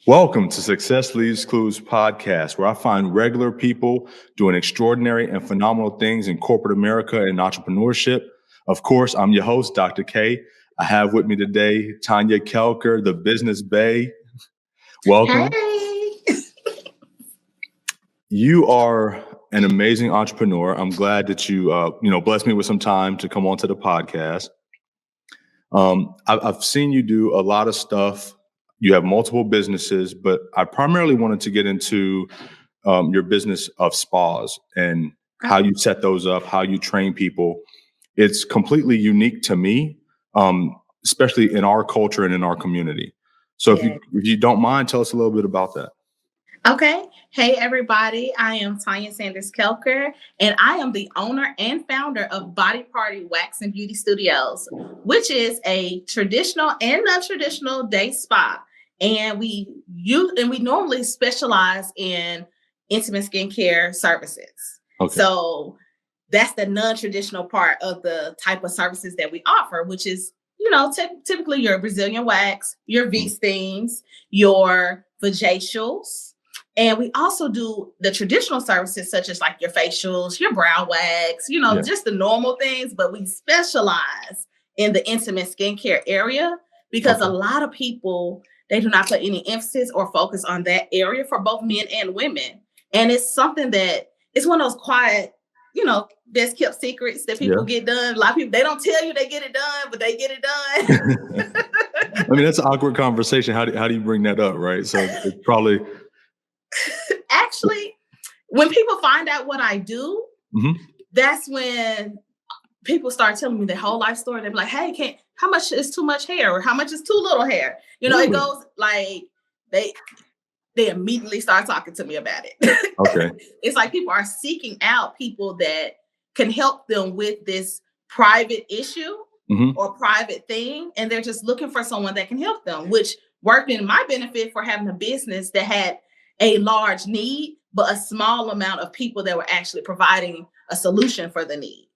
Welcome to Success Leaves Clues podcast, where I find regular people doing extraordinary and phenomenal things in corporate America and entrepreneurship. Of course, I'm your host, Dr. K. I have with me today Tanya Kelker, the Business Bae. Welcome. Hey. You are an amazing entrepreneur. I'm glad that you blessed me with some time to come onto the podcast. I've seen you do a lot of stuff. You have multiple businesses, but I primarily wanted to get into your business of spas and how you set those up, how you train people. It's completely unique to me, especially in our culture and in our community. So if you don't mind, tell us a little bit about that. Okay. Hey, everybody. I am Tanya Kelkar, and I am the owner and founder of Body Party Wax and Beauty Studios, which is a traditional and non-traditional day spa. And we normally specialize in intimate skincare services. Okay. So that's the non-traditional part of the type of services that we offer, which is, typically your Brazilian wax, your V-steams, your vajacials. And we also do the traditional services such as like your facials, your brow wax, just the normal things, but we specialize in the intimate skincare area because a lot of people, they do not put any emphasis or focus on that area for both men and women. And it's something that it's one of those quiet, best kept secrets that people get done. A lot of people, they don't tell you they get it done, but they get it done. I mean, that's an awkward conversation. How do you bring that up, right? So it's probably... Actually, when people find out what I do, that's when people start telling me their whole life story. They're like, hey, how much is too much hair? Or how much is too little hair? Really? It goes like they immediately start talking to me about it. Okay. It's like people are seeking out people that can help them with this private issue or private thing. And they're just looking for someone that can help them, which worked in my benefit for having a business that had a large need, but a small amount of people that were actually providing a solution for the need.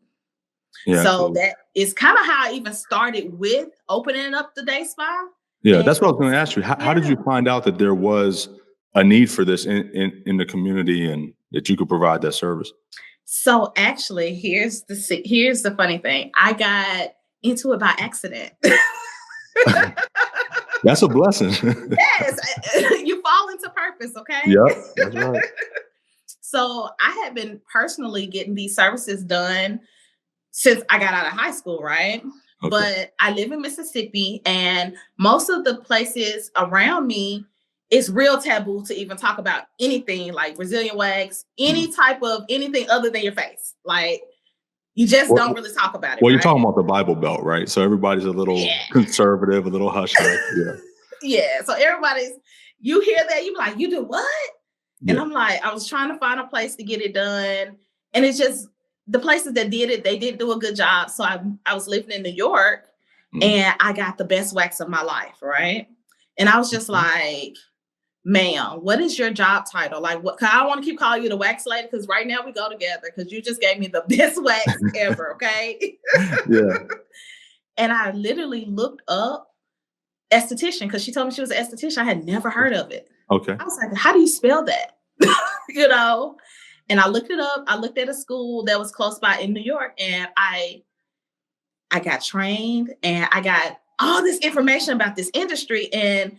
Yeah, so absolutely. That is kind of how I even started with opening up the day spa. Yeah, that's what I was going to ask you. How did you find out that there was a need for this in the community and that you could provide that service? So actually, here's the funny thing. I got into it by accident. That's a blessing. Yes, you fall into purpose, okay? Yep, that's right. So I had been personally getting these services done since I got out of high school, right? Okay. But I live in Mississippi, and most of the places around me, it's real taboo to even talk about anything like Brazilian wax, any type of anything other than your face. Like, you just don't really talk about it. Well, you're talking about the Bible Belt, right? So everybody's a little conservative, a little hush-hush. Yeah. Yeah. So you hear that, you be like, you do what? And I'm like, I was trying to find a place to get it done. And it's just the places that did it, they didn't do a good job. So I was living in New York and I got the best wax of my life, right? And I was just like, ma'am, what is your job title? Like, what? Cause I don't want to keep calling you the wax lady because right now we go together because you just gave me the best wax ever, okay? Yeah. And I literally looked up esthetician because she told me she was an esthetician. I had never heard of it. Okay. I was like, how do you spell that? And I looked it up. I looked at a school that was close by in New York, and I got trained and I got all this information about this industry. And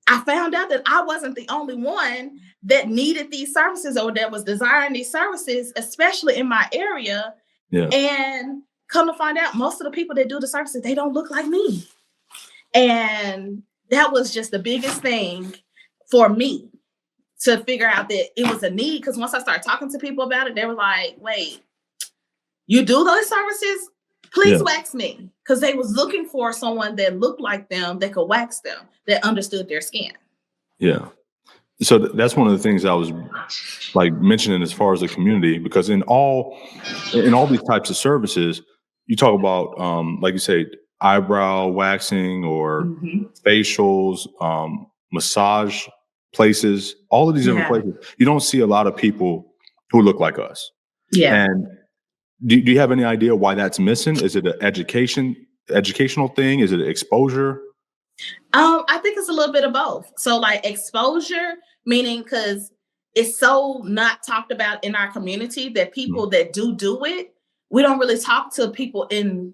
I found out that I wasn't the only one that needed these services or that was desiring these services, especially in my area. Yeah. And come to find out, most of the people that do the services, they don't look like me. And that was just the biggest thing for me to figure out that it was a need. Because once I started talking to people about it, they were like, wait, you do those services? Please wax me. Because they was looking for someone that looked like them, that could wax them, that understood their skin. Yeah. So that's one of the things I was like mentioning as far as the community, because in all these types of services, you talk about, like you say, eyebrow waxing or facials, massage places, all of these different places. You don't see a lot of people who look like us. Yeah. And do you have any idea why that's missing? Is it an educational thing? Is it exposure? I think it's a little bit of both. So like exposure, meaning because it's so not talked about in our community that Mhm. people that do it, we don't really talk to people in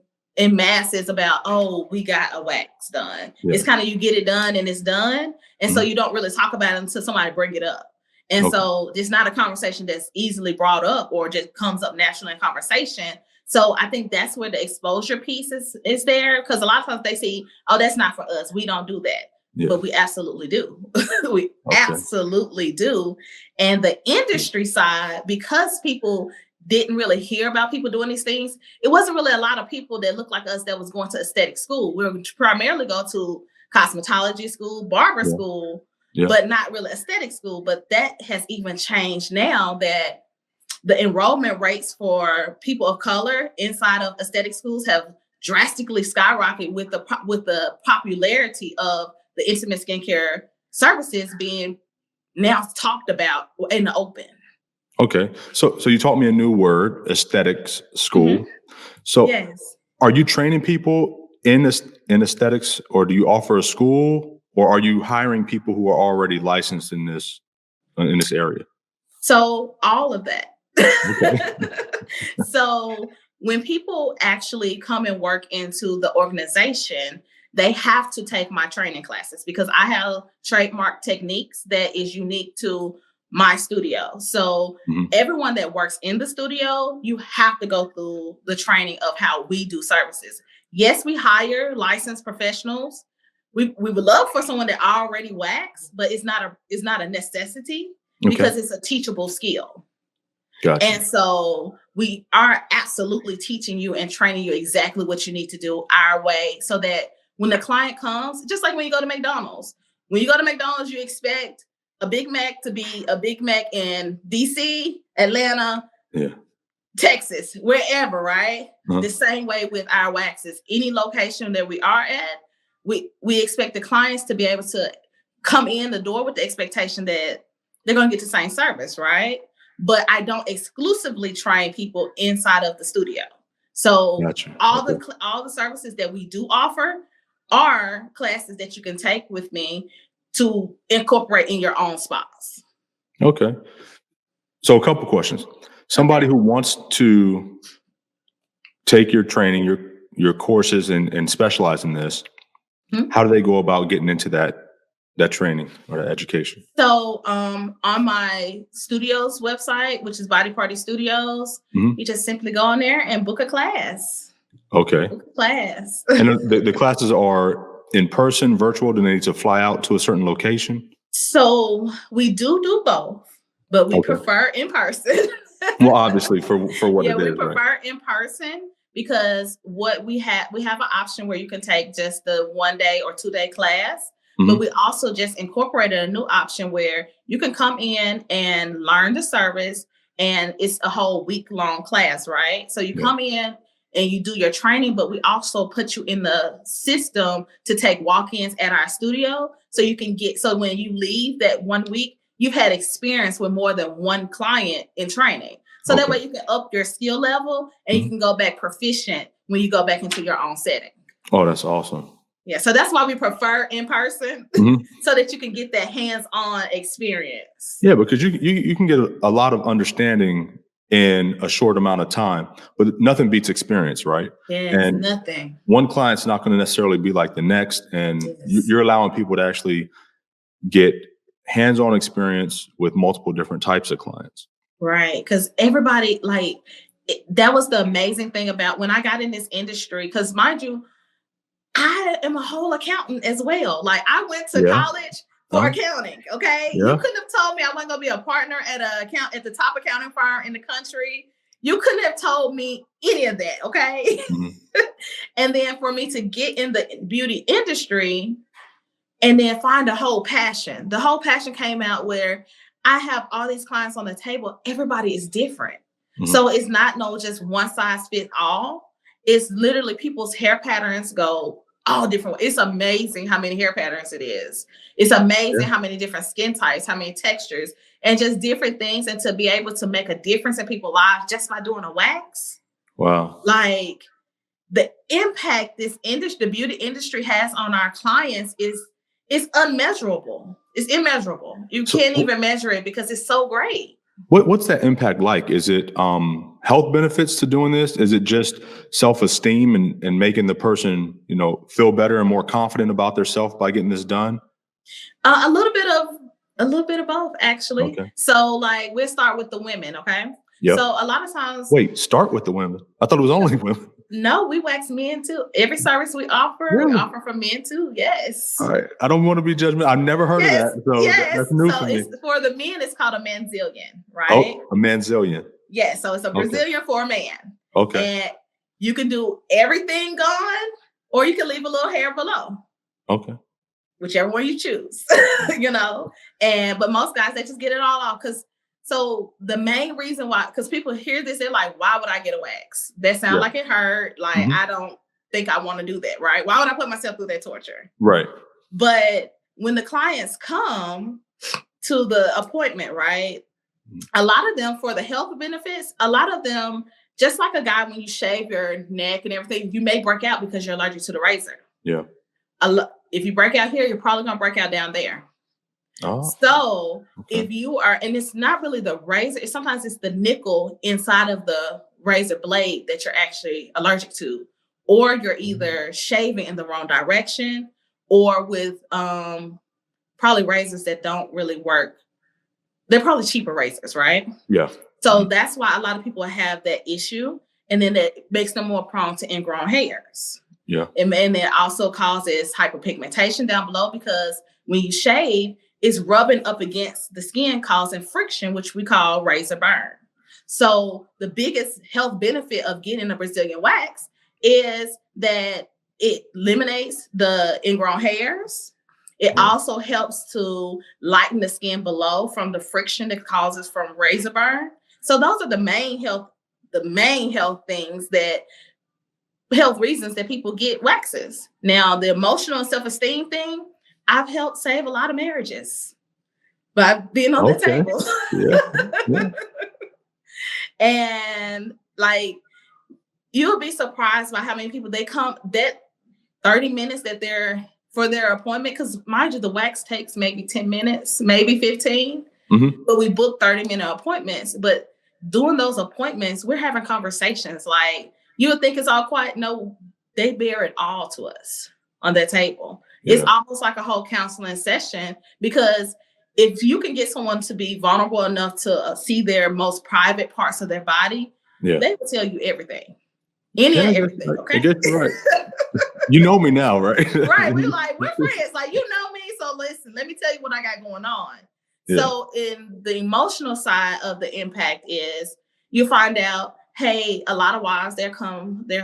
masses about, oh, we got a wax done. Yeah. It's kind of you get it done and it's done. And so Mhm. you don't really talk about it until somebody bring it up. And Okay. so it's not a conversation that's easily brought up or just comes up naturally in conversation. So I think that's where the exposure piece is there. Because a lot of times they see, oh, that's not for us. We don't do that. Yeah. But we absolutely do. We Okay. absolutely do. And the industry side, because people didn't really hear about people doing these things, it wasn't really a lot of people that looked like us that was going to aesthetic school. We would primarily go to cosmetology school, barber Yeah. school, Yeah. but not really aesthetic school. But that has even changed now that the enrollment rates for people of color inside of aesthetic schools have drastically skyrocketed with the popularity of the intimate skincare services being now talked about in the open. Okay. So you taught me a new word, aesthetics Mhm. school. So Yes. are you training people in this in aesthetics, or do you offer a school, or are you hiring people who are already licensed in this area? So all of that. Okay. So when people actually come and work into the organization, they have to take my training classes because I have trademark techniques that is unique to my studio. So Mhm. everyone that works in the studio, you have to go through the training of how we do services. Yes, we hire licensed professionals. We would love for someone that already wax, but it's not a necessity Okay. because it's a teachable skill. Gotcha. And so we are absolutely teaching you and training you exactly what you need to do our way so that when the client comes, just like when you go to McDonald's, when you go to McDonald's, you expect a Big Mac to be a Big Mac in DC, Atlanta, Yeah. Texas, wherever, right? Uh-huh. The same way with our waxes. Any location that we are at, we expect the clients to be able to come in the door with the expectation that they're going to get the same service, right? But I don't exclusively train people inside of the studio. So Gotcha. all Okay. the services that we do offer are classes that you can take with me to incorporate in your own spas. Okay. So a couple questions. Somebody Okay. who wants to take your training, your courses and specialize in this, Mhm. how do they go about getting into that training or that education? So on my studio's website, which is Body Party Studios, Mhm. you just simply go on there and book a class. Okay. Book a class. And the classes are in person, virtual? Do they need to fly out to a certain location? So we do both, but we Okay. prefer in person. Well, obviously for what Yeah, it we is, right? prefer in person because what we have an option where you can take just the 1 day or 2 day class, but we Mhm. also just incorporated a new option where you can come in and learn the service and it's a whole week long class, right? So you Yeah. come in and you do your training, but we also put you in the system to take walk-ins at our studio so you can get so when you leave that 1 week, you've had experience with more than one client in training. So that Okay. way you can up your skill level and you Mhm. can go back proficient when you go back into your own setting. Oh, that's awesome. Yeah, so that's why we prefer in person Mhm. so that you can get that hands-on experience. Yeah, because you can get a lot of understanding in a short amount of time, but nothing beats experience, right? Yes, And nothing. one client's not going to necessarily be like the next, and Yes. you're allowing people to actually get hands-on experience with multiple different types of clients. Right. Because everybody, like, that was the amazing thing about when I got in this industry. Because, mind you, I am a whole accountant as well. Like I went to Yeah. college for Uh-huh. accounting. Okay. You Yeah. couldn't have told me I wasn't gonna be a partner at the top accounting firm in the country. You couldn't have told me any of that. Okay. Mhm. And then for me to get in the beauty industry and then find a whole passion. The whole passion came out where I have all these clients on the table. Everybody is different. Mhm. So it's not no just one size fits all. It's literally people's hair patterns go all different ways. It's amazing how many hair patterns it is. It's amazing Yeah. how many different skin types, how many textures, and just different things. And to be able to make a difference in people's lives just by doing a wax, Wow. like the impact this industry, the beauty industry has on our clients is unmeasurable. It's immeasurable. You So can't even measure it because it's so great. what's that impact like? Is it health benefits to doing this? Is it just self-esteem and making the person, feel better and more confident about their self by getting this done? A little bit of both, actually. Okay. So, like, we'll start with the women, okay? Yep. So a lot of times, Wait, start with the women. I thought it was only women. no, we wax men too. Every service we offer, Really? we offer for men too. Yes. All right. I don't want to be judgmental. I've never heard of that. So that's new for me. For the men, it's called a manzillion, right? Oh, a manzillion. Yeah, so it's a Brazilian for a man. Okay. And you can do everything gone, or you can leave a little hair below. Okay. Whichever one you choose, but most guys, they just get it all off. So the main reason why, because people hear this, they're like, why would I get a wax? That sounds like it hurt. Like, I don't think I want to do that, right? Why would I put myself through that torture? Right. But when the clients come to the appointment, right, a lot of them, for the health benefits, a lot of them, just like a guy, when you shave your neck and everything, you may break out because you're allergic to the razor. Yeah. If you break out here, you're probably going to break out down there. Oh. So if you are, and it's not really the razor, sometimes it's the nickel inside of the razor blade that you're actually allergic to, or you're either shaving in the wrong direction, or with probably razors that don't really work. They're probably cheaper razors, right? Yeah. So that's why a lot of people have that issue. And then that makes them more prone to ingrown hairs. Yeah. And it also causes hyperpigmentation down below, because when you shave, it's rubbing up against the skin, causing friction, which we call razor burn. So the biggest health benefit of getting a Brazilian wax is that it eliminates the ingrown hairs. It also helps to lighten the skin below from the friction that causes from razor burn. So those are the main health reasons that people get waxes. Now, the emotional and self-esteem thing, I've helped save a lot of marriages by being on the table. Yeah. And like, you'll be surprised by how many people they come, that 30 minutes that they're for their appointment. Because mind you, the wax takes maybe 10 minutes, maybe 15, but we book 30-minute appointments. But during those appointments, we're having conversations. Like, you would think it's all quiet. No, they bear it all to us on their table. Yeah. It's almost like a whole counseling session, because if you can get someone to be vulnerable enough to see their most private parts of their body, they will tell you everything. And everything, okay? I guess you're right. You know me now, right? Right. We're friends. Like, you know me. So listen, let me tell you what I got going on. Yeah. So in the emotional side of the impact is you find out, hey, a lot of wives, they're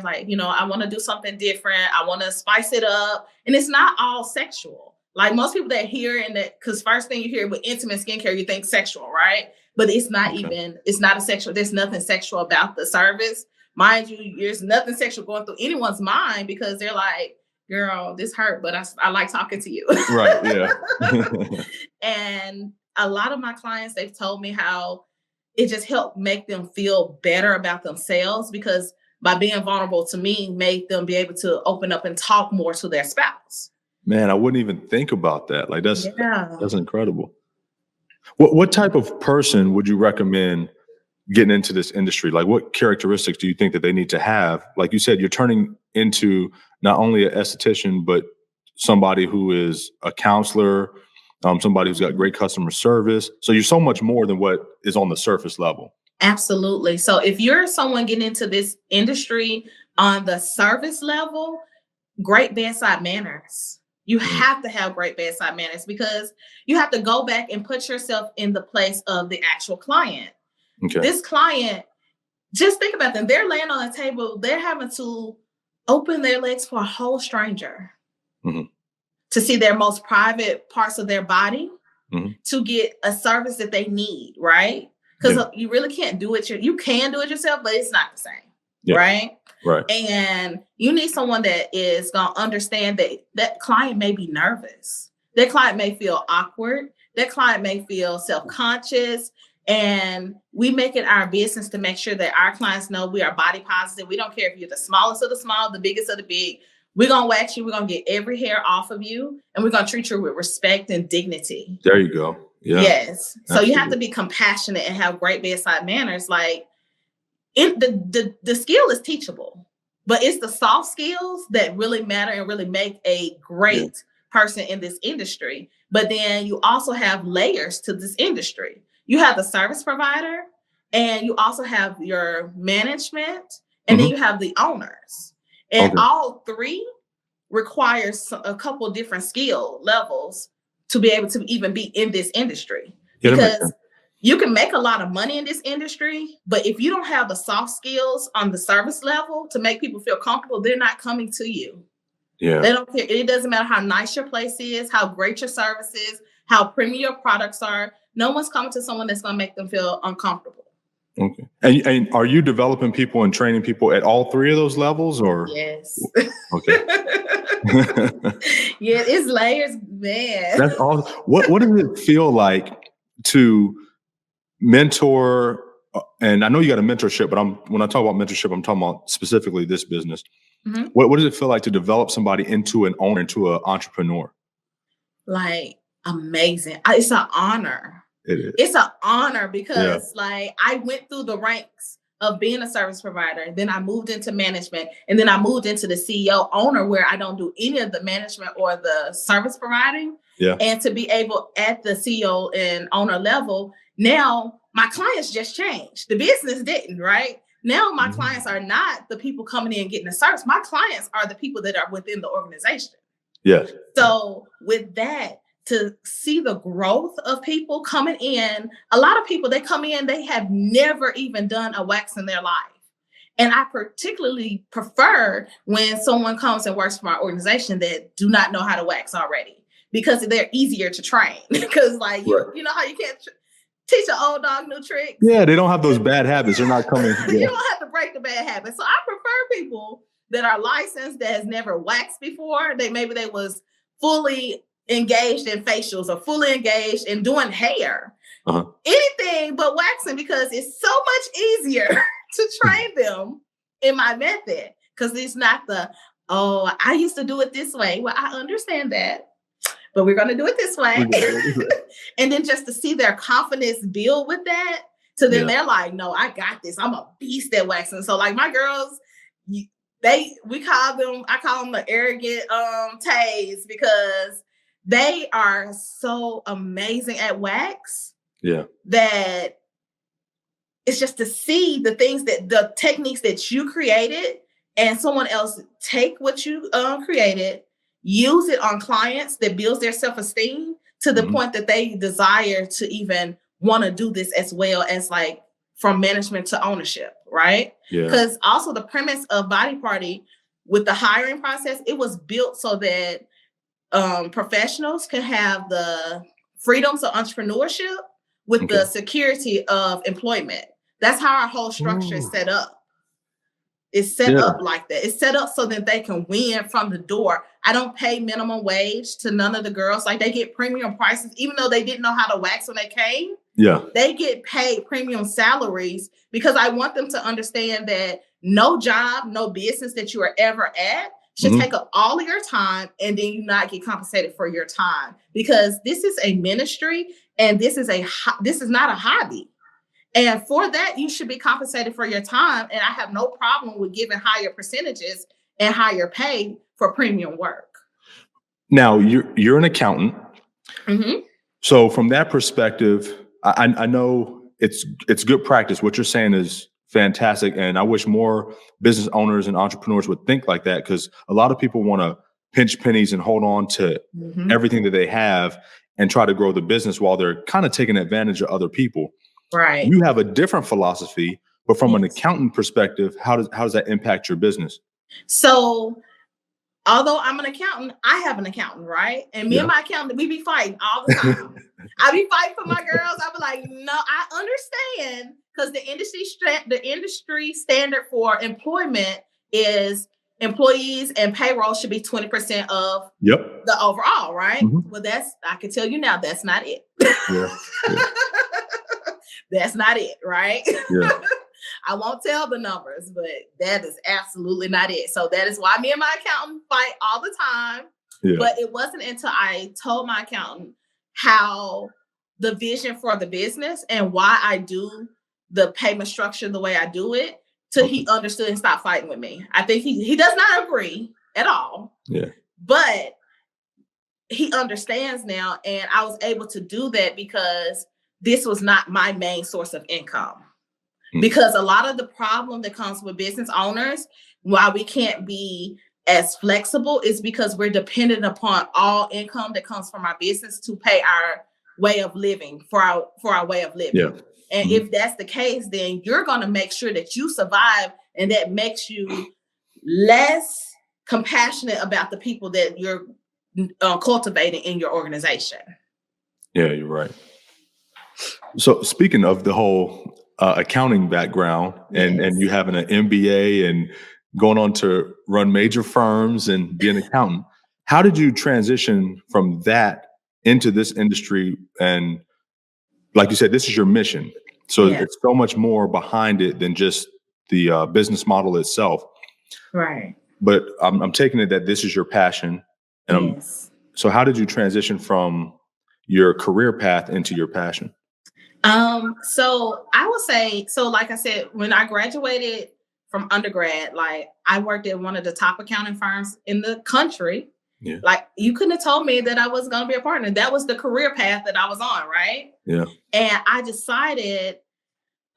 like, I want to do something different. I want to spice it up. And it's not all sexual. Like, most people that hear, because first thing you hear with intimate skincare, you think sexual, right? But it's not it's not a sexual, there's nothing sexual about the service. Mind you, there's nothing sexual going through anyone's mind, because they're like, girl, this hurt, but I like talking to you. Right, yeah. And a lot of my clients, they've told me how it just helped make them feel better about themselves, because by being vulnerable to me made them be able to open up and talk more to their spouse. Man, I wouldn't even think about that. Like, that's incredible. What type of person would you recommend getting into this industry? Like, what characteristics do you think that they need to have? Like you said, you're turning into not only an esthetician, but somebody who is a counselor, somebody who's got great customer service. So you're so much more than what is on the surface level. Absolutely. So if you're someone getting into this industry on the service level, great bedside manners. You have to have great bedside manners, because you have to go back and put yourself in the place of the actual client. Okay. This client, just think about them. They're laying on the table. They're having to open their legs for a whole stranger to see their most private parts of their body, to get a service that they need, right? Because you really can't do it. You can do it yourself, but it's not the same, right? Right. And you need someone that is going to understand that client may be nervous. That client may feel awkward. That client may feel self-conscious. And we make it our business to make sure that our clients know we are body positive. We don't care if you're the smallest of the small, the biggest of the big. We're going to wax you. We're going to get every hair off of you. And we're going to treat you with respect and dignity. There you go. Yeah. Yes. So Absolutely. you have to be compassionate and have great bedside manners. Like the skill is teachable, but it's the soft skills that really matter and really make a great person in this industry. But then you also have layers to this industry. You have the service provider, and you also have your management, and then you have the owners. And all three requires a couple different skill levels to be able to even be in this industry. Because you can make a lot of money in this industry, but if you don't have the soft skills on the service level to make people feel comfortable, they're not coming to you. Yeah. They don't care. It doesn't matter how nice your place is, how great your service is, how premium your products are. No one's coming to someone that's going to make them feel uncomfortable. Okay. And are you developing people and training people at all three of those levels, or? Yes. Okay. Yeah, it's layers, man. That's awesome. What does it feel like to mentor? And I know you got a mentorship, but when I talk about mentorship, I'm talking about specifically this business. Mm-hmm. What does it feel like to develop somebody into an owner, into an entrepreneur? Like, amazing. It's an honor. It is. It's an honor because like I went through the ranks of being a service provider. Then I moved into management, and then I moved into the CEO owner, where I don't do any of the management or the service providing. Yeah. And to be able at the CEO and owner level, now my clients just changed. The business didn't, right? Now my clients are not the people coming in and getting the service. My clients are the people that are within the organization. Yes. So with that, to see the growth of people coming in, a lot of people, they come in, they have never even done a wax in their life. And I particularly prefer when someone comes and works for my organization that do not know how to wax already, because they're easier to train. Because like, you know how you can't teach an old dog new tricks? Yeah, they don't have those bad habits. They're not coming. You don't have to break the bad habits. So I prefer people that are licensed, that has never waxed before. Maybe they was fully engaged in facials or fully engaged in doing hair, anything but waxing, because it's so much easier to train them in my method. Because it's not I used to do it this way. Well, I understand that, but we're going to do it this way. And then just to see their confidence build with that, so then they're like, no, I got this. I'm a beast at waxing. So like my girls, I call them the arrogant Tays, because they are so amazing at wax. Yeah. That it's just to see the techniques that you created, and someone else take what you created, use it on clients, that builds their self-esteem to the point that they desire to even want to do this as well as like from management to ownership, right? Yeah. Because also the premise of Body Party with the hiring process, it was built so that professionals can have the freedoms of entrepreneurship with the security of employment. That's how our whole structure is set up. It's set up like that. It's set up so that they can win from the door. I don't pay minimum wage to none of the girls. Like, they get premium prices, even though they didn't know how to wax when they came. Yeah. They get paid premium salaries, because I want them to understand that no job, no business that you are ever at should take up all of your time, and then you not get compensated for your time, because this is a ministry, and this is not a hobby. And for that, you should be compensated for your time. And I have no problem with giving higher percentages and higher pay for premium work. Now, you're an accountant. Mm-hmm. So from that perspective, I know it's good practice. What you're saying is fantastic. And I wish more business owners and entrepreneurs would think like that, because a lot of people want to pinch pennies and hold on to everything that they have and try to grow the business while they're kind of taking advantage of other people. Right. You have a different philosophy, but from an accountant perspective, how does that impact your business? So, although I'm an accountant, I have an accountant, right? And me and my accountant, we be fighting all the time. I be fighting for my girls. I be like, no, I understand, because the industry standard for employment is employees and payroll should be 20% of the overall, right? Mm-hmm. Well, I can tell you now, that's not it. That's not it, right? Yeah. I won't tell the numbers, but that is absolutely not it. So that is why me and my accountant fight all the time. Yeah. But it wasn't until I told my accountant how the vision for the business and why I do the payment structure the way I do it till he understood and stopped fighting with me. I think he does not agree at all. Yeah. But he understands now, and I was able to do that because this was not my main source of income. Because a lot of the problem that comes with business owners, why we can't be as flexible, is because we're dependent upon all income that comes from our business to pay our way of living, for our way of living. Yeah. And if that's the case, then you're going to make sure that you survive, and that makes you less compassionate about the people that you're cultivating in your organization. Yeah, you're right. So speaking of the whole accounting background and you having an MBA and going on to run major firms and be an accountant, how did you transition from that into this industry? And like you said, this is your mission. So it's so much more behind it than just the business model itself. Right. But I'm taking it that this is your passion. And so how did you transition from your career path into your passion? So I will say, so like I said, when I graduated from undergrad, like I worked at one of the top accounting firms in the country. Yeah. Like you couldn't have told me that I was going to be a partner. That was the career path that I was on. Right. Yeah. And I decided,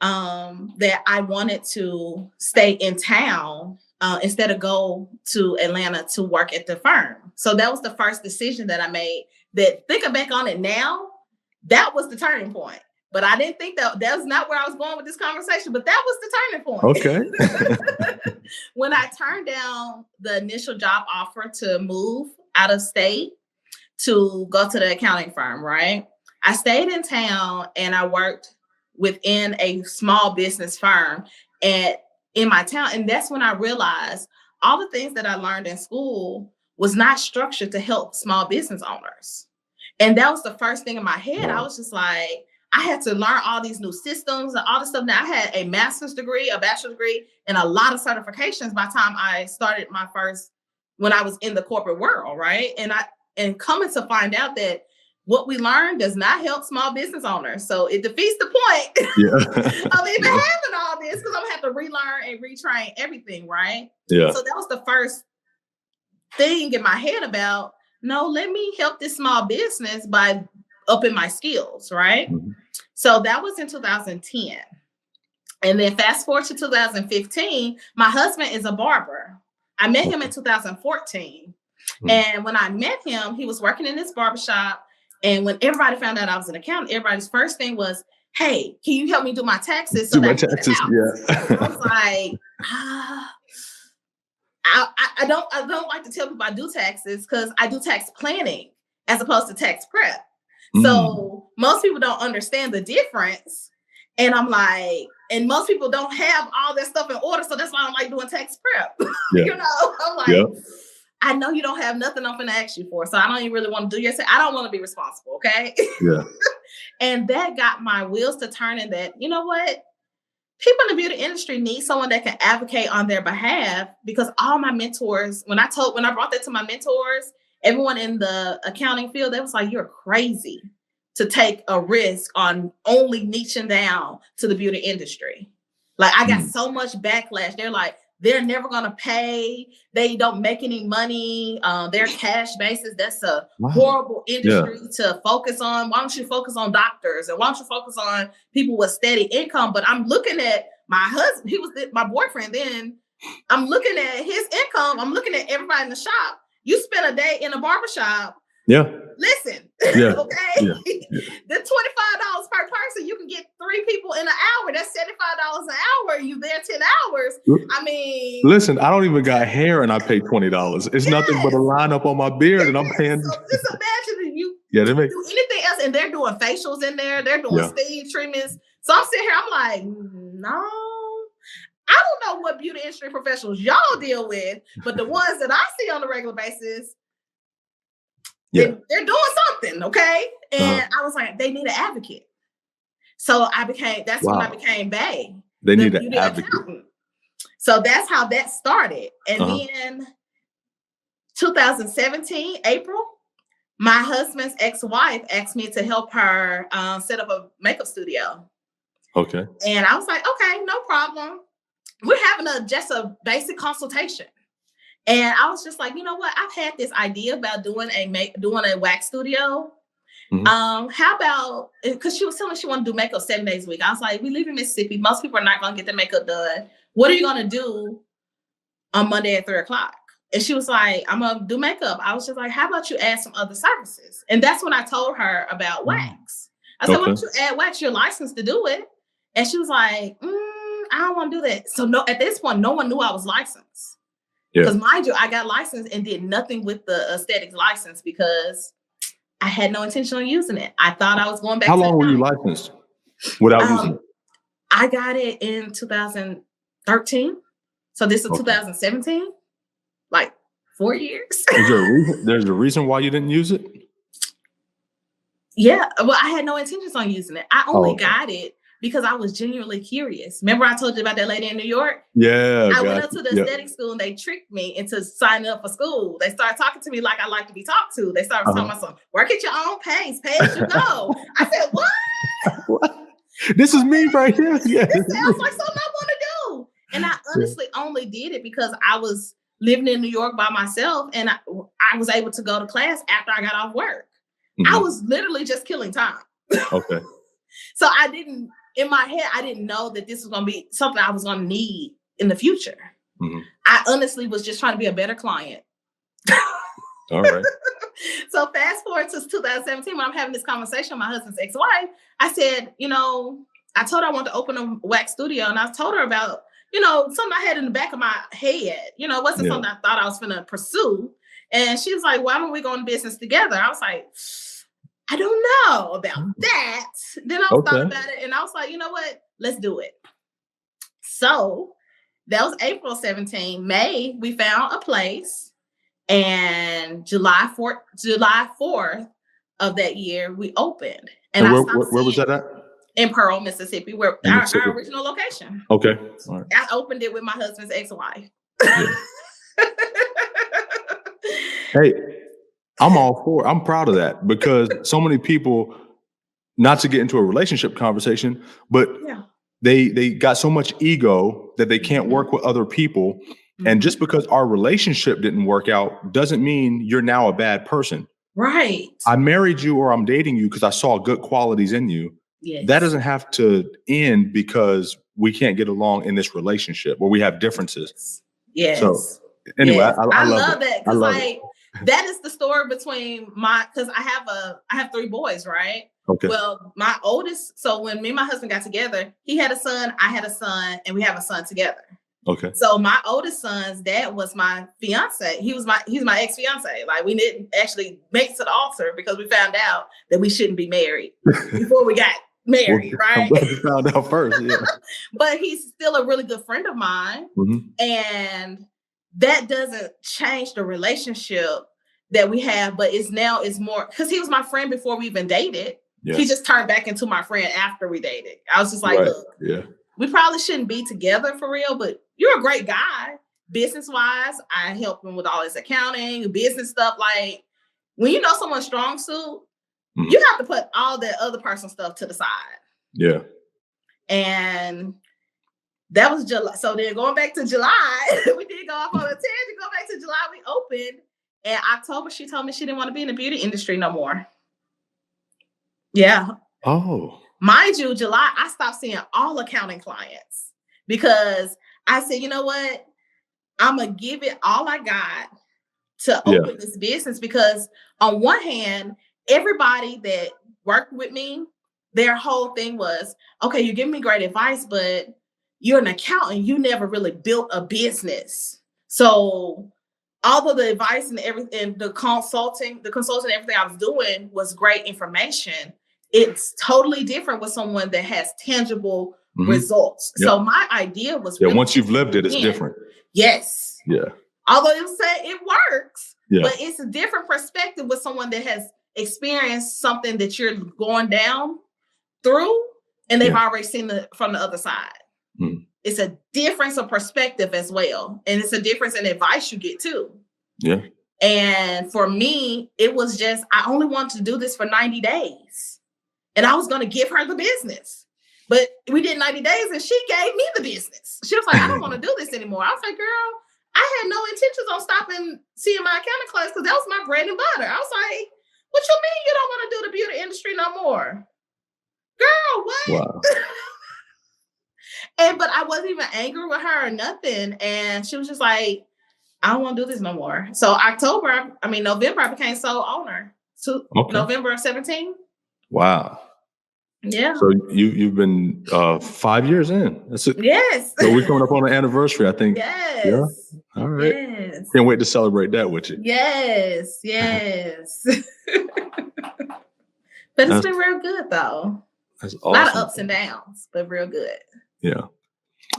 that I wanted to stay in town, instead of go to Atlanta to work at the firm. So that was the first decision that I made. That, thinking back on it now, that was the turning point. But I didn't think that was not where I was going with this conversation, but that was the turning point. Okay. When I turned down the initial job offer to move out of state to go to the accounting firm, right? I stayed in town and I worked within a small business firm in my town. And that's when I realized all the things that I learned in school was not structured to help small business owners. And that was the first thing in my head. Wow. I was just like, I had to learn all these new systems and all this stuff. Now I had a master's degree, a bachelor's degree, and a lot of certifications by the time I started when I was in the corporate world, right? And coming to find out that what we learned does not help small business owners. So it defeats the point of even having all this, because I'm gonna have to relearn and retrain everything, right? Yeah. So that was the first thing in my head about, no, let me help this small business by upping my skills, right? Mm-hmm. So that was in 2010. And then fast forward to 2015, my husband is a barber. I met him in 2014. Mm-hmm. And when I met him, he was working in this barbershop. And when everybody found out I was an accountant, everybody's first thing was, hey, can you help me do my taxes? Do my taxes, yeah. I was like, I don't like to tell people I do taxes because I do tax planning as opposed to tax prep. So most people don't understand the difference. And I'm like, and most people don't have all their stuff in order. So that's why I don't like doing tax prep. Yeah. You know, I'm like, I know you don't have nothing I'm going to ask you for. So I don't even really want to do your I don't want to be responsible. Okay. Yeah. And that got my wheels to turning that, you know what? People in the beauty industry need someone that can advocate on their behalf, because all my mentors, when I brought that to my mentors, everyone in the accounting field, they was like, you're crazy to take a risk on only niching down to the beauty industry. Like I got so much backlash. They're like, they're never going to pay. They don't make any money. They're cash basis. That's a horrible industry to focus on. Why don't you focus on doctors? And why don't you focus on people with steady income? But I'm looking at my husband. He was my boyfriend then. I'm looking at his income. I'm looking at everybody in the shop. You spend a day in a barbershop. Yeah. Listen. Yeah. Okay. Yeah. The $25 per person, you can get 3 people in an hour. That's $75 an hour. You there 10 hours. I mean, listen, I don't even got hair and I pay $20. It's nothing but a lineup on my beard and I'm paying. So just imagine you do anything else, and they're doing facials in there. They're doing steam treatments. So I'm sitting here, I'm like, no. I don't know what beauty industry professionals y'all deal with, but the ones that I see on a regular basis, they're doing something, okay? And I was like, they need an advocate. So that's when I Wow. became Bay, They the need an beauty advocate. accountant. So that's how that started. And Uh-huh. then 2017, April, my husband's ex-wife asked me to help her set up a makeup studio. Okay. And I was like, okay, no problem. We're having just a basic consultation. And I was just like, you know what? I've had this idea about doing a wax studio. How about, because she was telling me she wanted to do makeup 7 days a week. I was like, we live in Mississippi. Most people are not going to get their makeup done. What are you going to do on Monday at 3:00? And she was like, I'm going to do makeup. I was just like, how about you add some other services? And that's when I told her about wax. I said, why don't you add wax? You're licensed to do it. And she was like, I don't want to do that. So no, at this point, no one knew I was licensed. Because mind you, I got licensed and did nothing with the aesthetics license because I had no intention on using it. I thought I was going back. How long were you licensed without using it? I got it in 2013. So this is 2017. Like 4 years. Is there a reason? There's a reason why you didn't use it? Yeah. Well, I had no intentions on using it. I only got it because I was genuinely curious. Remember I told you about that lady in New York? Yeah. I went up to the aesthetic school and they tricked me into signing up for school. They started talking to me like I like to be talked to. They started talking about work at your own pace, pay as you go. I said, what? This is me right here. Yeah. This sounds like something I want to do. And I honestly only did it because I was living in New York by myself and I was able to go to class after I got off work. I was literally just killing time. Okay. So in my head, I didn't know that this was going to be something I was going to need in the future. I honestly was just trying to be a better client. All right. So fast forward to 2017, when I'm having this conversation with my husband's ex-wife, I said, I told her I wanted to open a wax studio, and I told her about, something I had in the back of my head. It wasn't something I thought I was going to pursue. And she was like, why don't we go in business together? I was like, I don't know about that. Then I thought about it, and I was like, you know what? Let's do it. So that was April 17. May, we found a place. And July 4th of that year, we opened. And where was that at? In Pearl, Mississippi, where our original location. Okay. All right. I opened it with my husband's ex-wife. Yeah. Hey, I'm proud of that because so many people, not to get into a relationship conversation, but they got so much ego that they can't work with other people. And just because our relationship didn't work out doesn't mean you're now a bad person. Right. I married you or I'm dating you because I saw good qualities in you. Yes. That doesn't have to end because we can't get along in this relationship where we have differences. Yes. So anyway, I love that. I love it. That is the story between because I have 3 boys, right? Okay. Well, my oldest, so when me and my husband got together, he had a son, I had a son, and we have a son together. Okay. So my oldest son's dad was my fiance. He's my ex-fiance. Like we didn't actually make it to the altar because we found out that we shouldn't be married before we got married, right? I'm glad you found out first, yeah. But he's still a really good friend of mine. And that doesn't change the relationship that we have, but it's more because he was my friend before we even dated. Yeah. He just turned back into my friend after we dated. I was just like, look, we probably shouldn't be together for real, but you're a great guy. Business-wise, I help him with all his accounting, business stuff. Like when you know someone's strong suit, you have to put all that other person's stuff to the side. Yeah. And that was July. So then going back to July, we did go off on a tangent. Go back to July, we opened. And October, she told me she didn't want to be in the beauty industry no more. Yeah. Oh. Mind you, July, I stopped seeing all accounting clients because I said, you know what? I'm going to give it all I got to open this business because on one hand, everybody that worked with me, their whole thing was, okay, you're giving me great advice, but you're an accountant. You never really built a business. So although the advice and everything, the consulting, everything I was doing was great information, it's totally different with someone that has tangible results. Yep. So my idea was really once you've lived it, it's different. Yes. Yeah. Although it say it works, but it's a different perspective with someone that has experienced something that you're going down through. and they've Yeah. already seen it from the other side. Mm. It's a difference of perspective as well. And it's a difference in advice you get too. Yeah. And for me, it was just, I only wanted to do this for 90 days. And I was going to give her the business. But we did 90 days and she gave me the business. She was like, I don't want to do this anymore. I was like, girl, I had no intentions on stopping seeing my accounting class because that was my bread and butter. I was like, what you mean you don't want to do the beauty industry no more? Girl, what? Wow. But I wasn't even angry with her or nothing. And she was just like, I don't want to do this no more. So November, I became sole owner. So November of 17. Wow. Yeah. So you've been 5 years in. That's it. Yes. So we're coming up on the anniversary, I think. Yes. Yeah. All right. Yes. Can't wait to celebrate that with you. Yes. Yes. But it's been real good though. That's awesome. A lot of ups and downs, but real good. Yeah.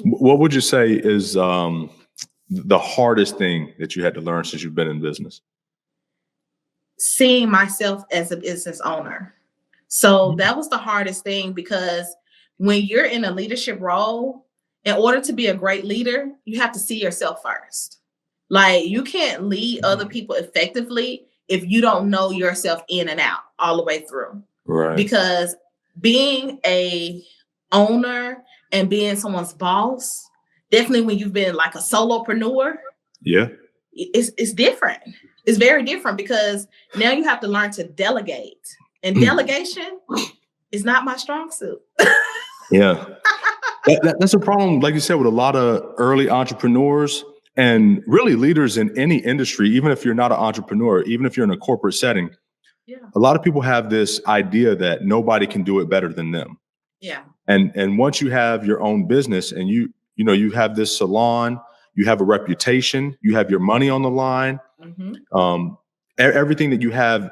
What would you say is the hardest thing that you had to learn since you've been in business? Seeing myself as a business owner. So that was the hardest thing, because when you're in a leadership role, in order to be a great leader, you have to see yourself first. Like, you can't lead other people effectively if you don't know yourself in and out all the way through. Right. Because being a owner and being someone's boss, definitely when you've been like a solopreneur, it's different. It's very different, because now you have to learn to delegate. And delegation is not my strong suit. Yeah. That's a problem, like you said, with a lot of early entrepreneurs and really leaders in any industry, even if you're not an entrepreneur, even if you're in a corporate setting. Yeah. A lot of people have this idea that nobody can do it better than them. Yeah. And once you have your own business and you have this salon, you have a reputation, you have your money on the line, everything that you have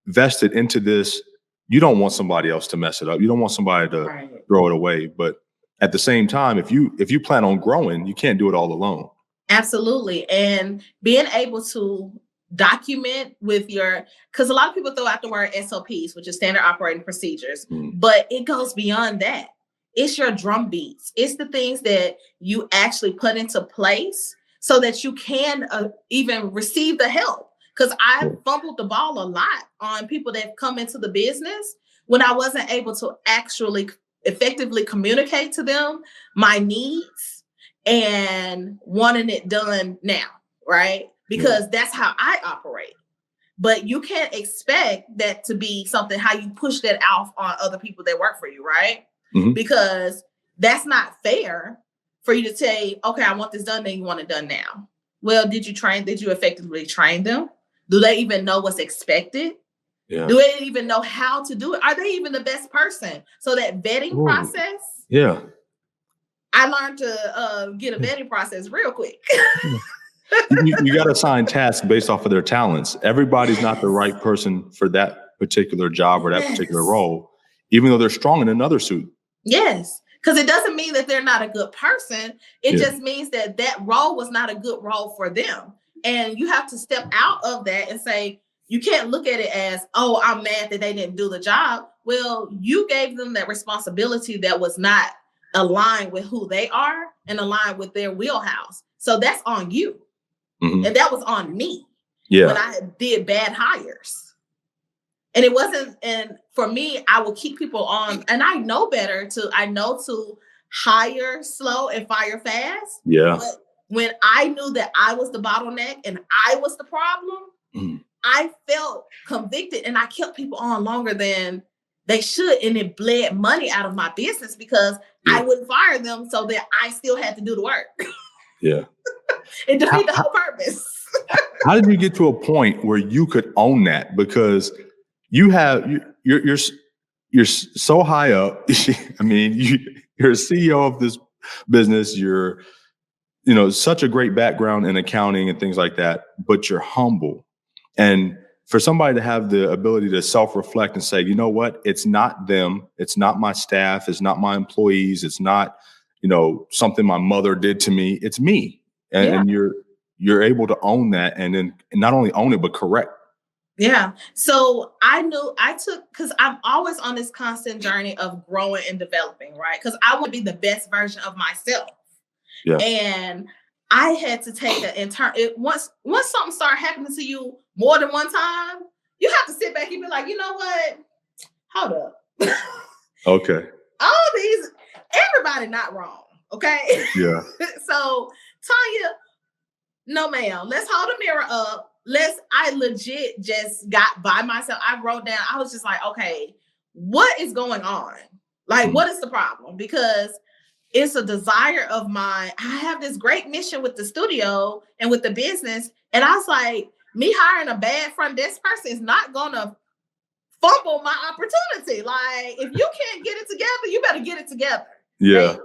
vested into this, you don't want somebody else to mess it up. You don't want somebody to throw it away. But at the same time, if you plan on growing, you can't do it all alone. Absolutely. And being able to document with because a lot of people throw out the word SOPs, which is standard operating procedures, but it goes beyond that. It's your drum beats. It's the things that you actually put into place so that you can even receive the help. Because I fumbled the ball a lot on people that come into the business when I wasn't able to actually effectively communicate to them my needs and wanting it done now, right? Because that's how I operate. But you can't expect that to be something how you push that off on other people that work for you, right? Because that's not fair for you to say, okay, I want this done, then you want it done now. Well, did you effectively train them? Do they even know what's expected? Yeah. Do they even know how to do it? Are they even the best person? So that vetting process. Yeah. I learned to get a vetting process real quick. you got to assign tasks based off of their talents. Everybody's not the right person for that particular job or that particular role, even though they're strong in another suit. Yes. Because it doesn't mean that they're not a good person. It just means that role was not a good role for them. And you have to step out of that and say, you can't look at it as, oh, I'm mad that they didn't do the job. Well, you gave them that responsibility that was not aligned with who they are and aligned with their wheelhouse. So that's on you. And that was on me when I did bad hires. And it wasn't, and for me, I would keep people on, and I know to hire slow and fire fast. Yeah. But when I knew that I was the bottleneck and I was the problem, I felt convicted, and I kept people on longer than they should. And it bled money out of my business because I wouldn't fire them so that I still had to do the work. Yeah. It defeated the whole purpose. How did you get to a point where you could own that? Because you're so high up. I mean, you're a CEO of this business. You're, such a great background in accounting and things like that, but you're humble. And for somebody to have the ability to self-reflect and say, you know what, it's not them, it's not my staff, it's not my employees, it's not, something my mother did to me, it's me. And you're able to own that, and then not only own it, but correct Yeah. So because I'm always on this constant journey of growing and developing, right? Because I want to be the best version of myself. Yeah. And I had to take once something started happening to you more than one time, you have to sit back and be like, you know what? Hold up. Okay. Everybody not wrong. Okay. Yeah. So Tanya, no ma'am, let's hold a mirror up. I legit just got by myself. I wrote down, I was just like, okay, what is going on? Like, what is the problem? Because it's a desire of mine. I have this great mission with the studio and with the business. And I was like, me hiring a bad front desk person is not gonna fumble my opportunity. Like, if you can't get it together, you better get it together. Yeah.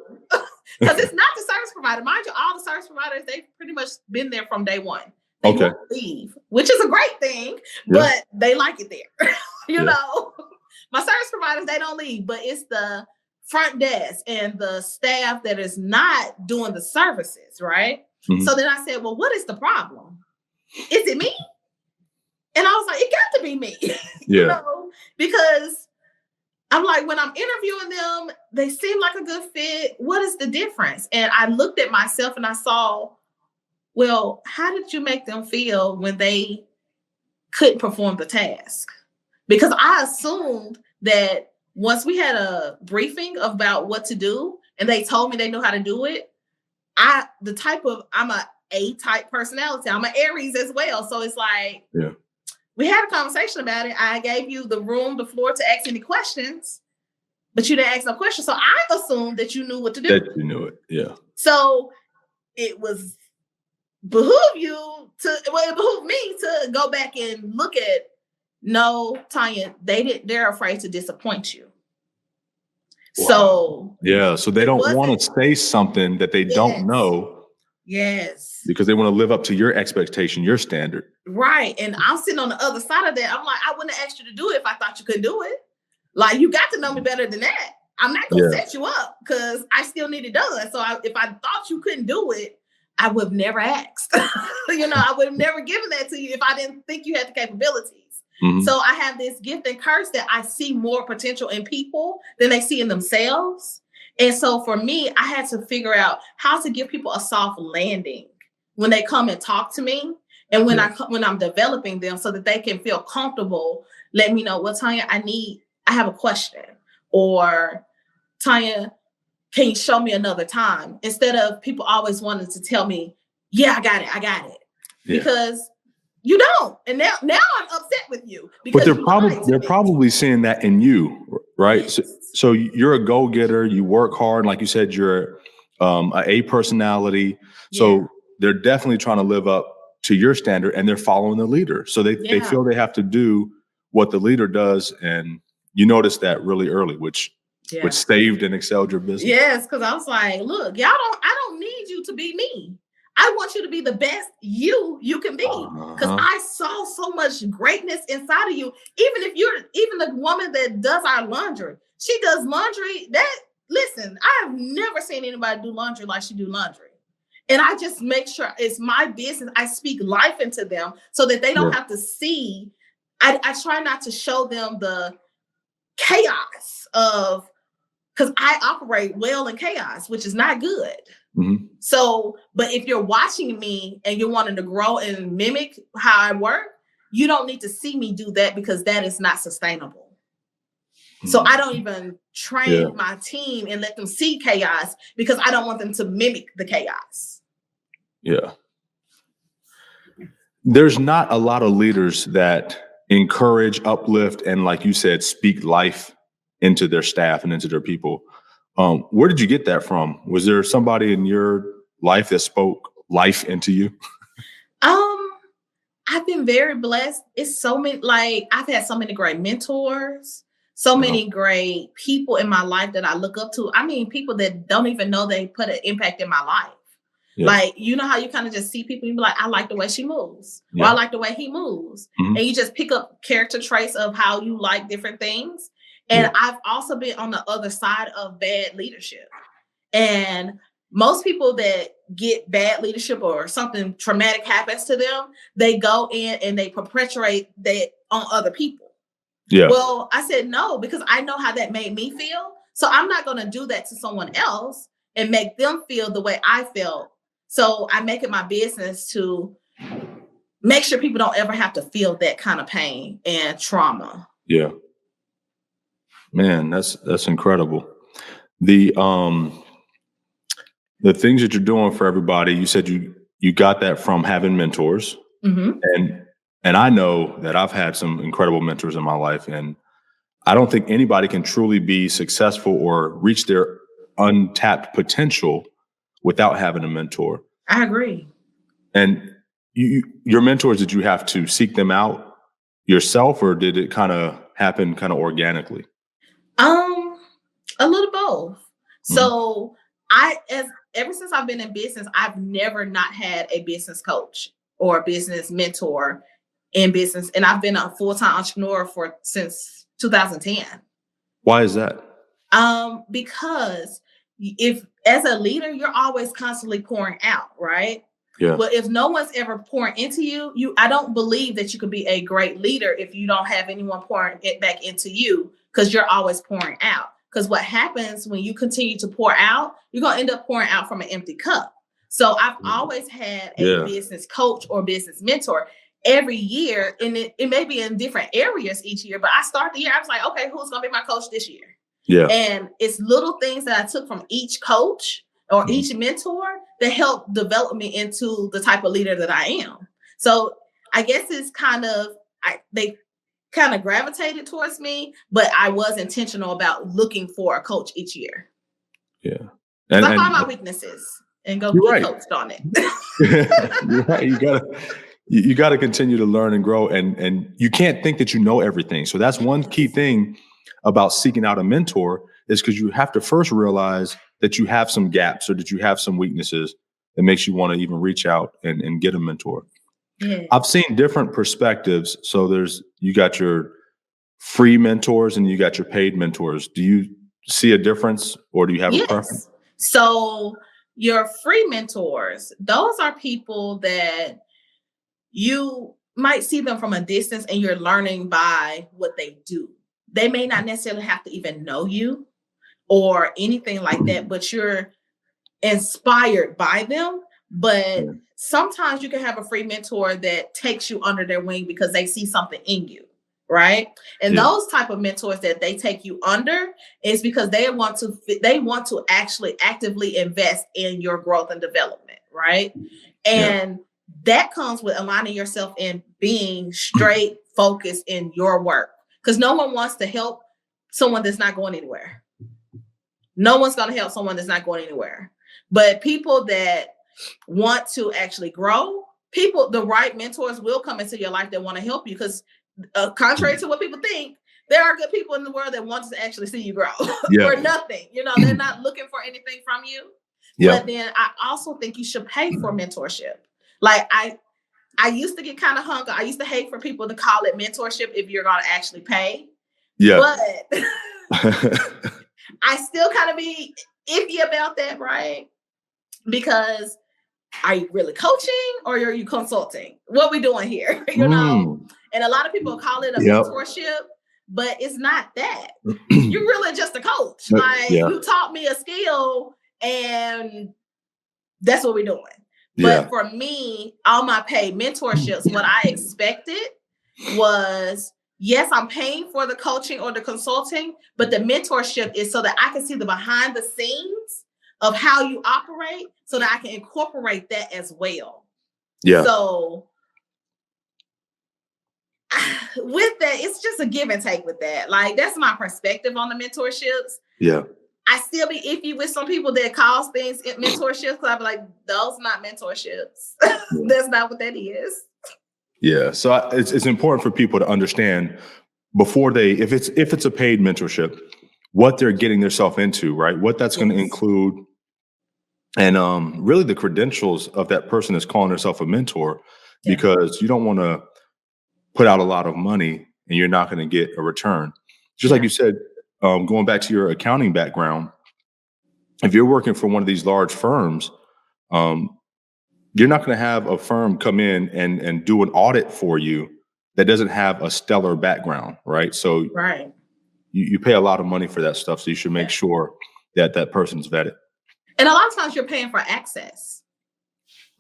Because it's not the service provider. Mind you, all the service providers, they've pretty much been there from day one. They won't leave, which is a great thing, but they like it there. You know, my service providers, they don't leave, but it's the front desk and the staff that is not doing the services, right? Mm-hmm. So then I said, well, what is the problem? Is it me? And I was like, it got to be me, you know, because I'm like, when I'm interviewing them, they seem like a good fit. What is the difference? And I looked at myself and I saw, well, how did you make them feel when they couldn't perform the task? Because I assumed that once we had a briefing about what to do and they told me they knew how to do it, I'm a A-type personality. I'm an Aries as well. So it's like, we had a conversation about it. I gave you the floor to ask any questions, but you didn't ask no questions. So I assumed that you knew what to do. That you knew it, yeah. So it behooved me to go back and look at, no, Tanya, they're afraid to disappoint you. Wow. So they don't want to say something that they don't know. Yes. Because they want to live up to your expectation, your standard. Right. And I'm sitting on the other side of that. I'm like, I wouldn't have asked you to do it if I thought you could do it. Like, you got to know me better than that. I'm not going to set you up because I still need it done. So if I thought you couldn't do it, I would have never asked. I would have never given that to you if I didn't think you had the capabilities. Mm-hmm. So I have this gift and curse that I see more potential in people than they see in themselves. And so for me, I had to figure out how to give people a soft landing when they come and talk to me, and when I'm developing them, so that they can feel comfortable. Let me know, well, Tanya, I have a question, or Tanya, can you show me another time? Instead of people always wanting to tell me, yeah, I got it, because you don't. And now I'm upset with you because they're probably seeing that in you, right? So you're a go-getter, you work hard. Like you said, you're a personality. So they're definitely trying to live up to your standard, and they're following the leader. So they feel they have to do what the leader does. And you notice that really early, which saved and excelled your business. Yes, because I was like, look, I don't need you to be me. I want you to be the best you can be, because I saw so much greatness inside of you. Even the woman that does our laundry, she does laundry. Listen, I have never seen anybody do laundry like she do laundry. And I just make sure it's my business. I speak life into them so that they don't have to see. I try not to show them the chaos because I operate well in chaos, which is not good. Mm-hmm. So, but if you're watching me and you're wanting to grow and mimic how I work, you don't need to see me do that, because that is not sustainable. Mm-hmm. So I don't even train my team and let them see chaos, because I don't want them to mimic the chaos. Yeah. There's not a lot of leaders that encourage, uplift, and, like you said, speak life into their staff and into their people. Where did you get that from? Was there somebody in your life that spoke life into you? I've been very blessed. It's so many, I've had so many great mentors, so many great people in my life that I look up to. I mean, people that don't even know they put an impact in my life. Yeah. Like, you know how you kind of just see people and be like, I like the way she moves, or I like the way he moves. Mm-hmm. And you just pick up character traits of how you like different things. And I've also been on the other side of bad leadership. And most people that get bad leadership or something traumatic happens to them, they go in and they perpetuate that on other people. Yeah. Well, I said no, because I know how that made me feel. So I'm not going to do that to someone else and make them feel the way I felt. So I make it my business to make sure people don't ever have to feel that kind of pain and trauma. Yeah. Man, that's incredible. The the things that you're doing for everybody, you said you got that from having mentors. Mm-hmm. And I know that I've had some incredible mentors in my life, and I don't think anybody can truly be successful or reach their untapped potential without having a mentor. I agree. And your mentors, did you have to seek them out yourself, or did it kind of happen kind of organically? A little both. Mhm. So ever since I've been in business, I've never not had a business coach or a business mentor in business, and I've been a full-time entrepreneur since 2010. Why is that? Because if as a leader, you're always constantly pouring out, right? Yeah. Well, if no one's ever pouring into you, I don't believe that you could be a great leader if you don't have anyone pouring it back into you, because you're always pouring out. Because what happens when you continue to pour out, you're going to end up pouring out from an empty cup. So I've always had a business coach or business mentor every year. And it may be in different areas each year, but I start the year, I was like, okay, who's going to be my coach this year? Yeah. And it's little things that I took from each coach or each mentor that helped develop me into the type of leader that I am. So I guess it's kind of, they kind of gravitated towards me, but I was intentional about looking for a coach each year. Yeah. And I find my weaknesses and go get coached on it. You're right. You gotta continue to learn and grow, and you can't think that you know everything. So that's one key thing about seeking out a mentor, is because you have to first realize that you have some gaps or that you have some weaknesses that makes you want to even reach out and get a mentor. Yeah. I've seen different perspectives. So you got your free mentors and you got your paid mentors. Do you see a difference, or do you have a preference? So your free mentors, those are people that you might see them from a distance and you're learning by what they do. They may not necessarily have to even know you or anything like that, but you're inspired by them. But sometimes you can have a free mentor that takes you under their wing because they see something in you, right? And those type of mentors that they take you under is because they want to actually actively invest in your growth and development, right? And that comes with aligning yourself and being straight focused in your work, because no one wants to help someone that's not going anywhere. No one's going to help someone that's not going anywhere. But people that want to actually grow, the right mentors will come into your life that want to help you, because contrary to what people think, there are good people in the world that want to actually see you grow for nothing. They're not looking for anything from you. But then I also think you should pay for mentorship. Like I used to get kind of hung up. I used to hate for people to call it mentorship if you're going to actually pay. Yeah. But I still kind of be iffy about that, right? Because are you really coaching or are you consulting? What we doing here, And a lot of people call it a mentorship, but it's not that. You're really just a coach. You taught me a skill and that's what we're doing. But for me, all my paid mentorships, what I expected was, yes, I'm paying for the coaching or the consulting, but the mentorship is so that I can see the behind the scenes of how you operate so that I can incorporate that as well. Yeah. So with that, it's just a give and take with that. Like, that's my perspective on the mentorships. Yeah. I still be iffy with some people that calls things mentorships, because I be like, those not mentorships. That's not what that is. Yeah. So it's important for people to understand before if it's a paid mentorship, what they're getting themselves into, right? What that's going to include, and really the credentials of that person that's calling herself a mentor, because you don't want to put out a lot of money and you're not going to get a return. Just like you said, going back to your accounting background, if you're working for one of these large firms, you're not going to have a firm come in and do an audit for you that doesn't have a stellar background, right? So Right. you pay a lot of money for that stuff. So you should make sure that that person's vetted. And a lot of times you're paying for access.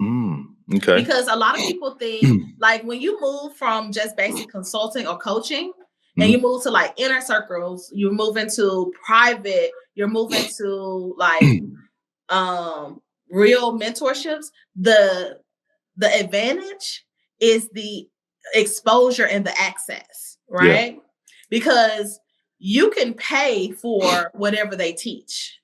Okay. Because a lot of people think like when you move from just basic consulting or coaching and you move to like inner circles, you're moving to private, you're moving to like real mentorships, the advantage is the exposure and the access, right? Yeah. Because you can pay for whatever they teach.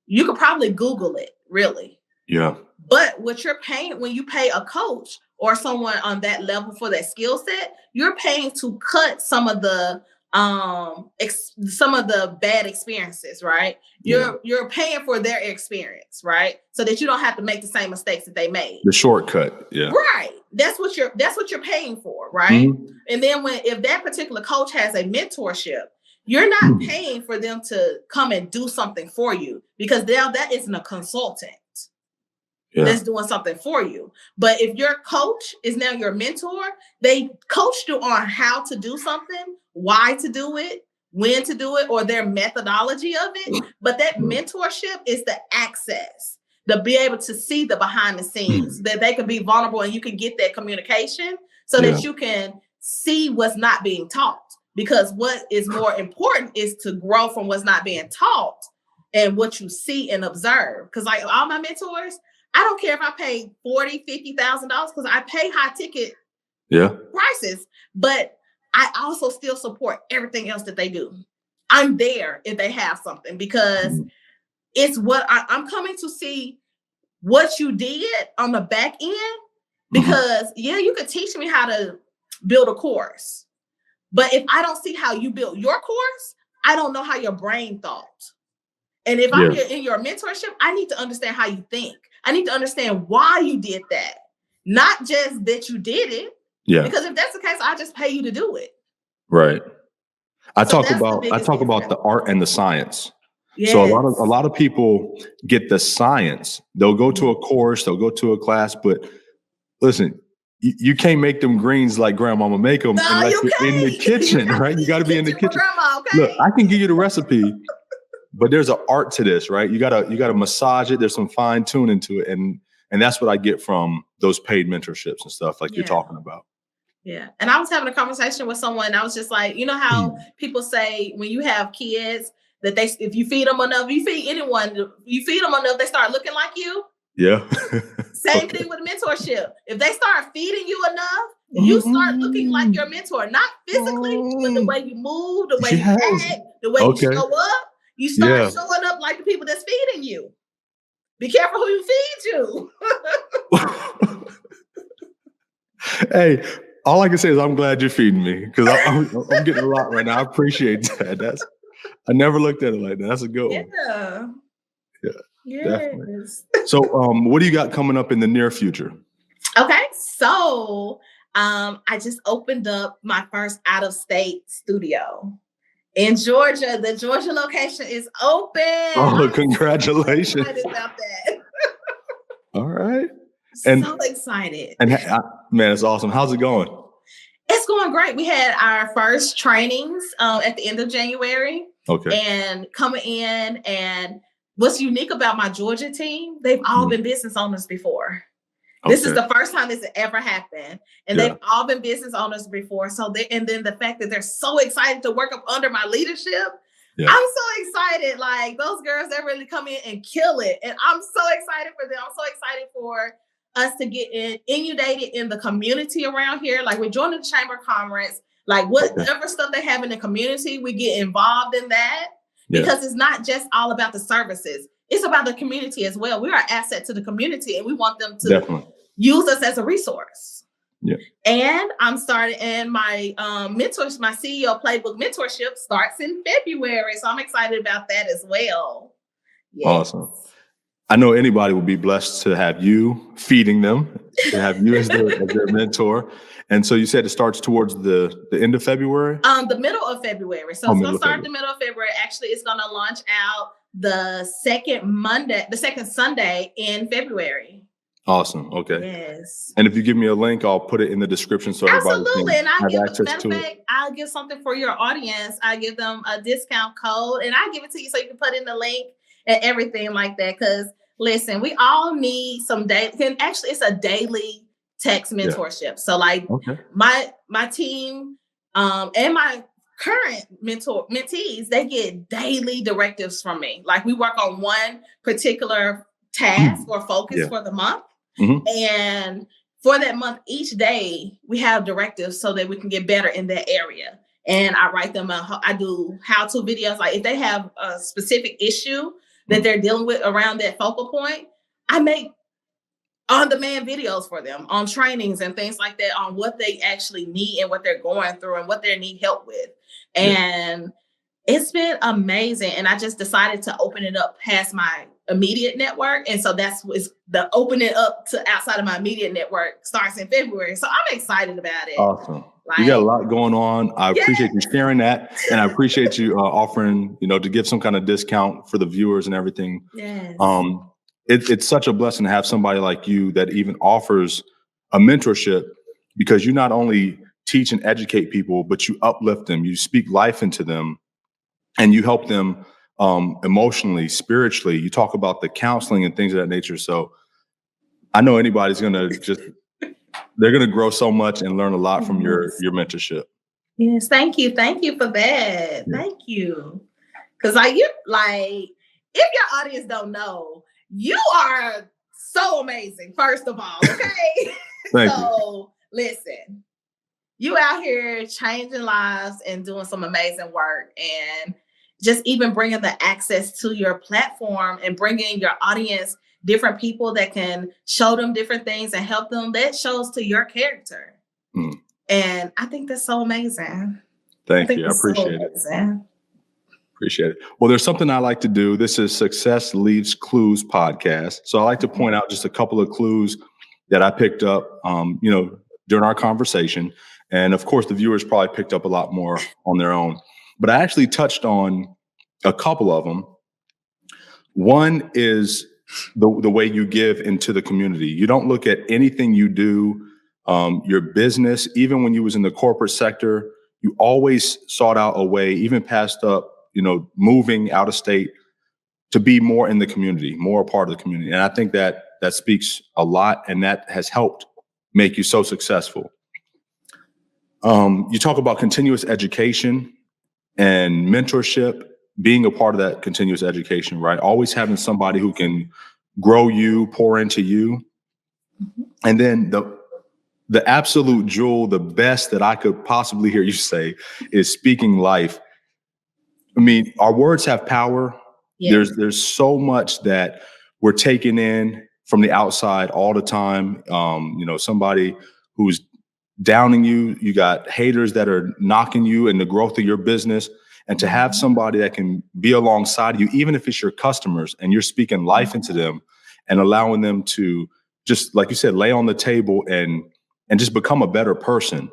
You could probably Google it, really. Yeah. But what you're paying when you pay a coach or someone on that level for that skill set, you're paying to cut some of the bad experiences, right? You're paying for their experience, right? So that you don't have to make the same mistakes that they made. The shortcut, yeah. Right. That's what you're paying for, right? And then if that particular coach has a mentorship, you're not paying for them to come and do something for you because now that isn't a consultant. That's doing something for you. But if your coach is now your mentor, they coached you on how to do something, why to do it, when to do it, or their methodology of it. But that mentorship is the access to be able to see the behind the scenes, that they can be vulnerable and you can get that communication so that you can see what's not being taught. Because what is more important is to grow from what's not being taught and what you see and observe. Because like all my mentors, I don't care if I pay $40,000, $50,000 because I pay high ticket prices, but I also still support everything else that they do. I'm there if they have something because it's what I'm coming to see what you did on the back end. Because you could teach me how to build a course, but if I don't see how you built your course, I don't know how your brain thought. And if I'm in your mentorship, I need to understand how you think. I need to understand why you did that, not just that you did it. Yeah. Because if that's the case, I just pay you to do it. Right. I talk about the art and the science. Yes. So a lot of people get the science. They'll go to a course, they'll go to a class, but listen, you can't make them greens like grandmama make them unless you're in the kitchen, right? You got to be in the kitchen. Grandma, okay? Look, I can give you the recipe. But there's an art to this, right? You gotta massage it. There's some fine tuning to it, and that's what I get from those paid mentorships and stuff like you're talking about. Yeah, and I was having a conversation with someone. And I was just like, you know how people say when you have kids that if you feed them enough, you feed anyone, you feed them enough, they start looking like you. Yeah. Same thing with mentorship. If they start feeding you enough, you start looking like your mentor, not physically, but the way you move, the way you act, the way you show up. You start showing up like the people that's feeding you. Be careful who you feed you. Hey, all I can say is I'm glad you're feeding me because I'm getting a lot right now. I appreciate that. I never looked at it like that. That's a good one. Yeah. Yes. Definitely. So what do you got coming up in the near future? Okay. So I just opened up my first out-of-state studio. In Georgia, the Georgia location is open. Oh, congratulations. I'm excited about that. All right. So excited. And man, it's awesome. How's it going? It's going great. We had our first trainings at the end of January. Okay. And coming in, and what's unique about my Georgia team, they've all been business owners before. This is the first time this has ever happened. And they've all been business owners before. So and then the fact that they're so excited to work up under my leadership. Yeah. I'm so excited. Like those girls that really come in and kill it. And I'm so excited for them. I'm so excited for us to get inundated in the community around here. Like we're joining the Chamber of Commerce. Like whatever stuff they have in the community, we get involved in that. Because it's not just all about the services. It's about the community as well. We are an asset to the community and we want them to use us as a resource. Yeah. And I'm starting, and my mentors, my CEO Playbook mentorship starts in February. So I'm excited about that as well. Yes. Awesome. I know anybody will be blessed to have you feeding them, to have you as their mentor. And so you said it starts towards the end of February? The middle of February. So it's going to start the middle of February. Actually, it's going to launch out the second Sunday in February. Awesome. Okay. Yes. And if you give me a link, I'll put it in the description so everybody Absolutely. can And I have give, access matter of to it. fact, I'll give something for your audience. I give them a discount code and I give it to you so you can put in the link and everything like that. Because listen, we all need some daily, and actually it's a daily text Yeah. mentorship. So like Okay. my team and my current mentees, they get daily directives from me. Like we work on one particular task or focus Yeah. for the month. Mhm. And for that month, each day we have directives so that we can get better in that area. And I write them, I do how-to videos. Like if they have a specific issue that they're dealing with around that focal point, I make on-demand videos for them on trainings and things like that on what they actually need and what they're going through and what they need help with. Yeah. And it's been amazing. And I just decided to open it up past my immediate network. And so that's what's the opening up to outside of my immediate network starts in February. So I'm excited about it. Awesome. Like, You got a lot going on. I yeah. appreciate you sharing that. And I appreciate you offering, to give some kind of discount for the viewers and everything. Yes. It's such a blessing to have somebody like you that even offers a mentorship, because you not only teach and educate people, but you uplift them, you speak life into them, and you help them emotionally, spiritually. You talk about the counseling and things of that nature. So I know anybody's going to they're going to grow so much and learn a lot from your mentorship. Yes. Thank you. Thank you for that. Yeah. Thank you. Cause if your audience don't know, you are so amazing, first of all. Okay. Thank you. Listen, you out here changing lives and doing some amazing work, and just even bringing the access to your platform and bringing your audience different people that can show them different things and help them. That shows to your character. And I think that's so amazing. Thank you. I appreciate it. Appreciate it. Well, there's something I like to do. This is Success Leaves Clues podcast. So I like to point out just a couple of clues that I picked up, during our conversation. And of course, the viewers probably picked up a lot more on their own. But I actually touched on a couple of them. One is the way you give into the community. You don't look at anything you do, your business, even when you was in the corporate sector, you always sought out a way, even past up, moving out of state, to be more in the community, more a part of the community. And I think that speaks a lot, and that has helped make you so successful. You talk about continuous education and mentorship, being a part of that continuous education, right? Always having somebody who can grow you, pour into you. And then the absolute jewel, the best that I could possibly hear you say, is speaking life. I mean, our words have power. Yes. There's so much that we're taking in from the outside all the time. Somebody who's downing you, you got haters that are knocking you in the growth of your business. And to have somebody that can be alongside you, even if it's your customers, and you're speaking life into them and allowing them to, just like you said, lay on the table and just become a better person,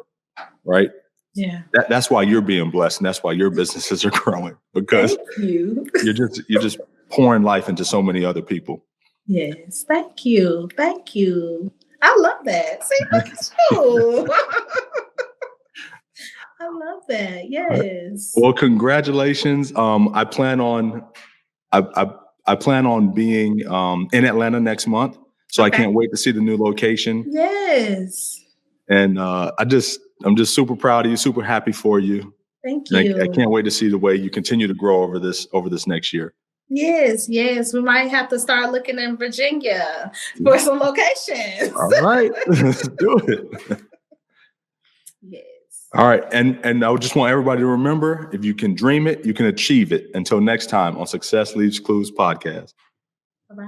right? Yeah. That's why you're being blessed, and that's why your businesses are growing, because you're just pouring life into so many other people. Yes. Thank you. Thank you. I love that. See, look at you. I love that. Yes. Well, congratulations. I plan on being in Atlanta next month, so I can't wait to see the new location. Yes. And I'm just super proud of you, super happy for you. Thank you. I can't wait to see the way you continue to grow over this next year. Yes. We might have to start looking in Virginia for some locations. All right, let's do it. Yes. All right, and I just want everybody to remember, if you can dream it, you can achieve it. Until next time on Success Leaves Clues podcast. Bye.